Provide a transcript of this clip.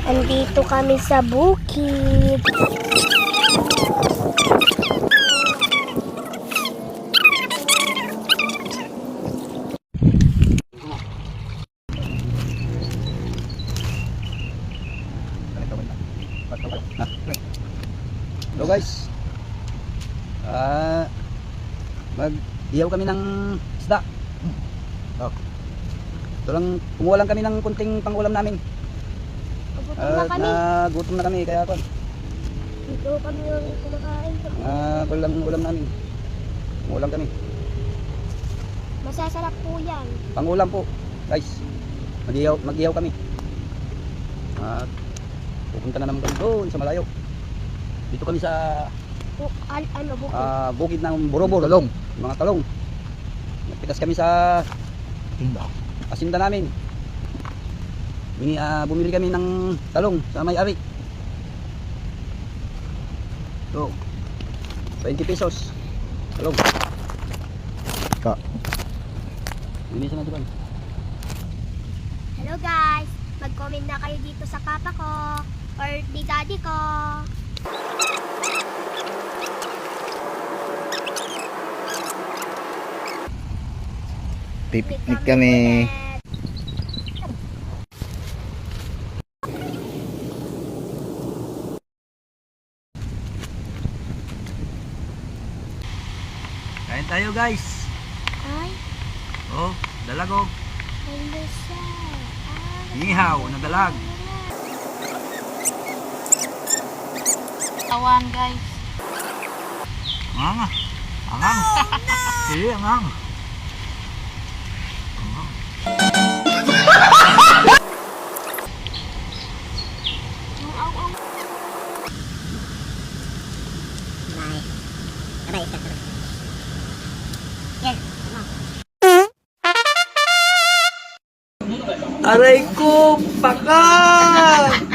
Andito kami sa bukid. Hello guys, mag-iyaw kami ng isda. Ito lang, kumuha lang kami ng kunting pangulam namin. Gutom na kami kaya ako. Dito kami lang kumakain. Kulang ulam namin. Kumuha kami. Masasarap po yan. Pangulam po guys, mag-iyaw kami. Pupunta na naman kami doon sa malayo. Dito kami sa Bukid? bukid ng Borobor, talong, mga talong. Nagpitas kami sa asinda namin. Bumili kami ng talong sa may-ari. So, 20 pesos. Talong. Linisan natin. Hello guys! Mag-comment na kayo dito sa papa ko or di daddy ko. Pipiknik kami. Kain tayo guys. Ay, Oh, dalago. hello sir. Ihaw na dalag. Awan guys. Angang. Angang. Sige, angang. Aray ko, pakan!